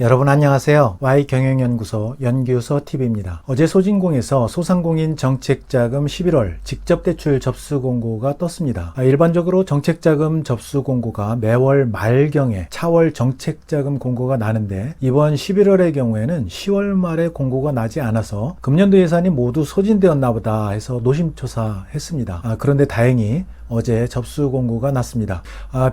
여러분 안녕하세요. Y경영연구소 연구소TV입니다. 어제 소진공에서 소상공인 정책자금 11월 직접대출 접수 공고가 떴습니다. 일반적으로 정책자금 접수 공고가 매월 말경에 차월 정책자금 공고가 나는데 이번 11월의 경우에는 10월 말에 공고가 나지 않아서 금년도 예산이 모두 소진되었나 보다 해서 노심초사했습니다. 그런데 다행히 어제 접수 공고가 났습니다.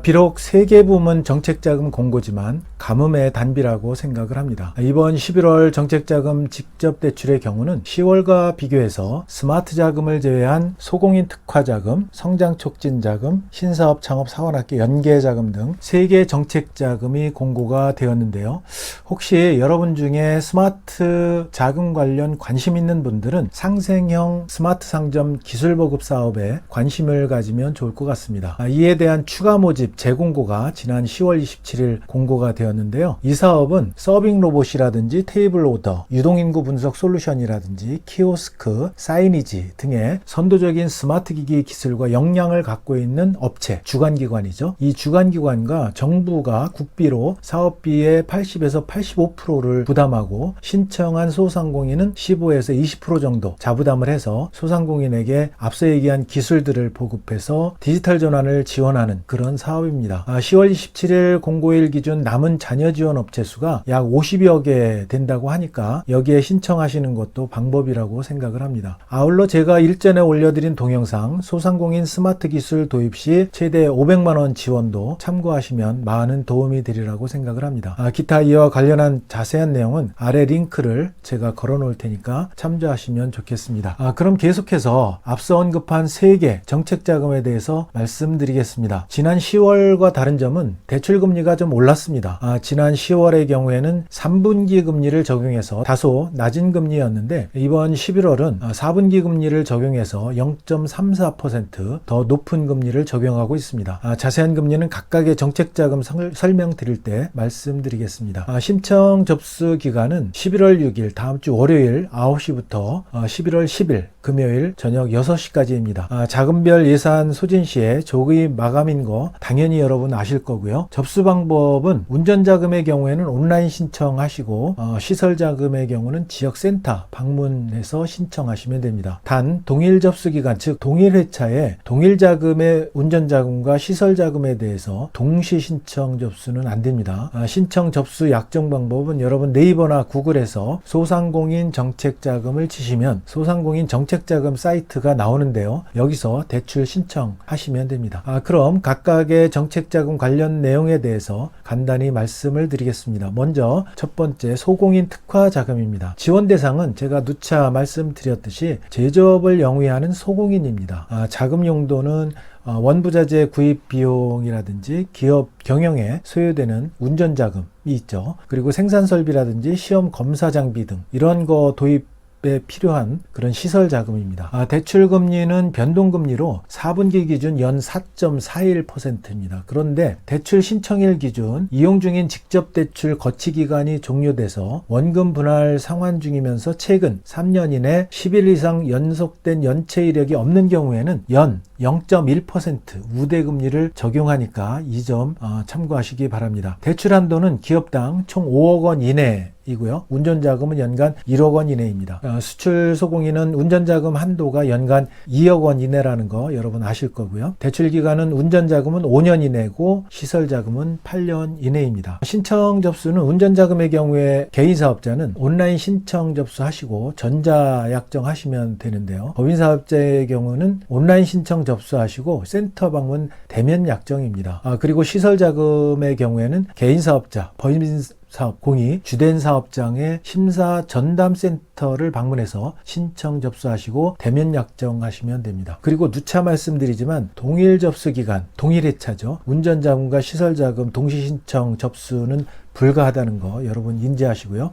비록 3개 부문 정책자금 공고지만 가뭄의 단비라고 생각을 합니다. 이번 11월 정책자금 직접대출의 경우는 10월과 비교해서 스마트 자금을 제외한 소공인 특화자금, 성장촉진자금, 신사업 창업 사관학교 연계자금 등 3개 정책자금이 공고가 되었는데요. 혹시 여러분 중에 스마트 자금 관련 관심 있는 분들은 상생형 스마트 상점 기술보급 사업에 관심을 가지면 좋을 것 같습니다. 이에 대한 추가 모집 재공고가 지난 10월 27일 공고가 되었는데요. 이 사업은 서빙 로봇이라든지 테이블 오더, 유동인구 분석 솔루션이라든지 키오스크, 사이니지 등의 선도적인 스마트 기기 기술과 역량을 갖고 있는 업체, 주관기관이죠. 이 주관기관과 정부가 국비로 사업비의 80에서 85%를 부담하고 신청한 소상공인은 15에서 20% 정도 자부담을 해서 소상공인에게 앞서 얘기한 기술들을 보급해서 디지털 전환을 지원하는 그런 사업입니다. 10월 27일 공고일 기준 남은 자녀 지원 업체 수가 약 50여 개 된다고 하니까 여기에 신청하시는 것도 방법이라고 생각을 합니다. 아울러 제가 일전에 올려드린 동영상 소상공인 스마트 기술 도입 시 최대 500만 원 지원도 참고하시면 많은 도움이 되리라고 생각을 합니다. 기타 이와 관련한 자세한 내용은 아래 링크를 제가 걸어 놓을 테니까 참조하시면 좋겠습니다. 그럼 계속해서 앞서 언급한 3개 정책자금에 대해서 말씀드리겠습니다. 지난 10월과 다른 점은 대출금리가 좀 올랐습니다. 지난 10월의 경우에는 3분기 금리를 적용해서 다소 낮은 금리였는데 이번 11월은 4분기 금리를 적용해서 0.34% 더 높은 금리를 적용하고 있습니다. 자세한 금리는 각각의 정책자금 설명드릴 때 말씀드리겠습니다. 신청 접수 기간은 11월 6일 다음 주 월요일 9시부터 11월 10일 금요일 저녁 6시까지입니다. 자금별 예산 소진 시에 조기 마감인 거 당연히 여러분 아실 거고요. 접수 방법은 운전자금의 경우에는 온라인 신청하시고 시설자금의 경우는 지역센터 방문해서 신청하시면 됩니다. 단 동일 접수 기간 즉 동일 회차에 동일 자금의 운전자금과 시설자금에 대해서 동시 신청 접수는 안 됩니다. 신청 접수 약정 방법은 여러분 네이버나 구글에서 소상공인 정책자금을 치시면 소상공인 정책자금 사이트가 나오는데요. 여기서 대출 신청하시면 됩니다. 그럼 각각의 정책자금 관련 내용에 대해서 간단히 말씀을 드리겠습니다. 먼저 첫 번째 소공인 특화 자금입니다. 지원 대상은 제가 누차 말씀드렸듯이 제조업을 영위하는 소공인입니다. 자금 용도는 원부자재 구입 비용이라든지 기업 경영에 소요되는 운전자금이 있죠. 그리고 생산설비라든지 시험 검사 장비 등 이런 거 도입 에 필요한 그런 시설 자금입니다. 대출 금리는 변동금리로 4분기 기준 연 4.41%입니다. 그런데 대출 신청일 기준 이용 중인 직접 대출 거치 기간이 종료돼서 원금 분할 상환 중이면서 최근 3년 이내 10일 이상 연속된 연체 이력이 없는 경우에는 연 0.1% 우대금리를 적용하니까 이 점 참고하시기 바랍니다. 대출 한도는 기업당 총 5억 원 이내 이고요. 운전자금은 연간 1억 원 이내입니다. 수출 소공인은 운전자금 한도가 연간 2억 원 이내라는 거 여러분 아실 거고요. 대출 기간은 운전자금은 5년 이내고 시설자금은 8년 이내입니다. 신청 접수는 운전자금의 경우에 개인사업자는 온라인 신청 접수하시고 전자약정 하시면 되는데요. 법인사업자의 경우는 온라인 신청 접수하시고 센터 방문 대면 약정입니다. 그리고 시설자금의 경우에는 개인사업자, 법인사업 공의 주된 사업장의 심사 전담센터를 방문해서 신청 접수하시고 대면 약정하시면 됩니다. 그리고 누차 말씀드리지만 동일 접수 기간, 동일 회차죠. 운전자금과 시설자금 동시 신청 접수는 불가하다는 거 여러분 인지하시고요.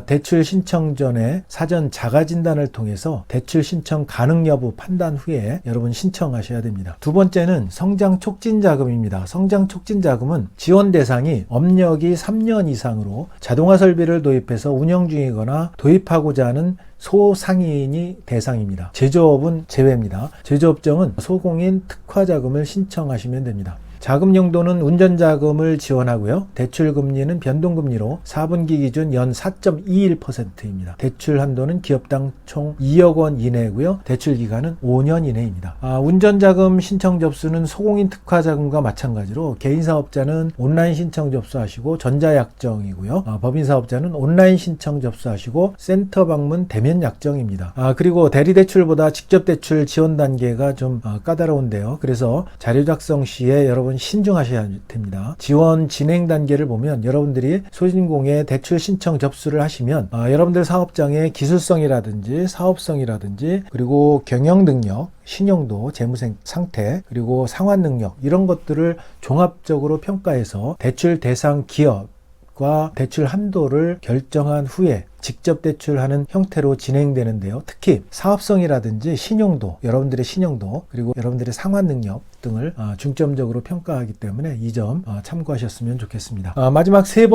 대출 신청 전에 사전 자가진단을 통해서 대출 신청 가능 여부 판단 후에 여러분 신청하셔야 됩니다. 두 번째는 성장촉진자금입니다. 성장촉진자금은 지원 대상이 업력이 3년 이상으로 자동화 설비를 도입해서 운영 중이거나 도입하고자 하는 소상인이 대상입니다. 제조업은 제외입니다. 제조업종은 소공인 특화자금을 신청하시면 됩니다. 자금 용도는 운전자금을 지원하고요. 대출 금리는 변동금리로 4분기 기준 연 4.21%입니다. 대출 한도는 기업당 총 2억 원 이내고요. 대출 기간은 5년 이내입니다. 운전자금 신청 접수는 소공인 특화자금과 마찬가지로 개인사업자는 온라인 신청 접수하시고 전자약정이고요. 법인사업자는 온라인 신청 접수하시고 센터 방문 대면 약정입니다. 그리고 대리대출보다 직접대출 지원 단계가 좀 까다로운데요. 그래서 자료 작성 시에 여러분 신중하셔야 됩니다. 지원 진행 단계를 보면 여러분들이 소진공에 대출 신청 접수를 하시면 여러분들 사업장의 기술성이라든지 사업성이라든지 그리고 경영 능력, 신용도, 재무 상태, 그리고 상환 능력 이런 것들을 종합적으로 평가해서 대출 대상 기업과 대출 한도를 결정한 후에 직접 대출하는 형태로 진행되는데요. 특히 사업성이라든지 신용도, 여러분들의 신용도, 그리고 여러분들의 상환 능력 등을 중점적으로 평가하기 때문에 이 점 참고하셨으면 좋겠습니다. 마지막 세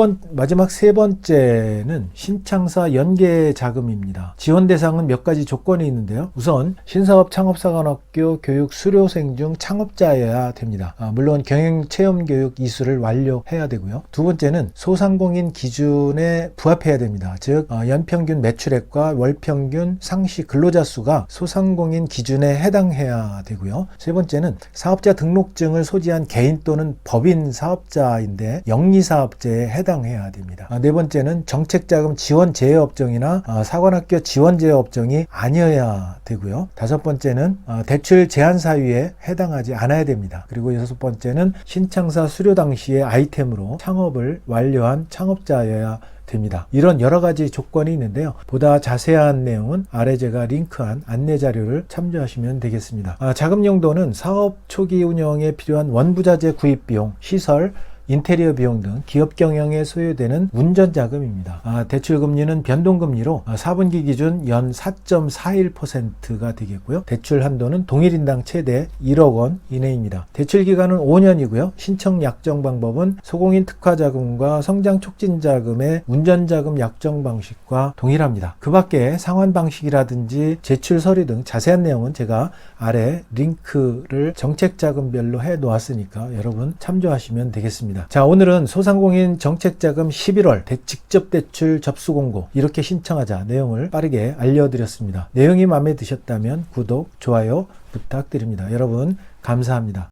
번째는 신창사 연계 자금입니다. 지원 대상은 몇 가지 조건이 있는데요. 우선 신사업 창업사관학교 교육 수료생 중 창업자여야 됩니다. 물론 경영체험교육 이수를 완료해야 되고요. 두 번째는 소상공인 기준에 부합해야 됩니다. 즉 연평균 매출액과 월평균 상시 근로자 수가 소상공인 기준에 해당해야 되고요. 세 번째는 사업자 등록증을 소지한 개인 또는 법인 사업자인데 영리사업자에 해당해야 됩니다. 네 번째는 정책자금 지원 제외업종이나 사관학교 지원 제외업종이 아니어야 되고요. 다섯 번째는 대출 제한 사유에 해당하지 않아야 됩니다. 그리고 여섯 번째는 신창사 수료 당시의 아이템으로 창업을 완료한 창업자여야 됩니다. 이런 여러 가지 조건이 있는데요. 보다 자세한 내용은 아래 제가 링크한 안내 자료를 참조하시면 되겠습니다. 자금 용도는 사업 초기 운영에 필요한 원부자재 구입 비용, 시설, 인테리어 비용 등 기업 경영에 소요되는 운전자금입니다. 대출 금리는 변동금리로 4분기 기준 연 4.41%가 되겠고요. 대출 한도는 동일인당 최대 1억 원 이내입니다. 대출 기간은 5년이고요. 신청 약정 방법은 소공인 특화자금과 성장촉진자금의 운전자금 약정 방식과 동일합니다. 그 밖에 상환 방식이라든지 제출 서류 등 자세한 내용은 제가 아래 링크를 정책자금별로 해 놓았으니까 여러분 참조하시면 되겠습니다. 자, 오늘은 소상공인 정책자금 11월 직접대출 접수공고 이렇게 신청하자 내용을 빠르게 알려드렸습니다. 내용이 마음에 드셨다면 구독, 좋아요 부탁드립니다. 여러분 감사합니다.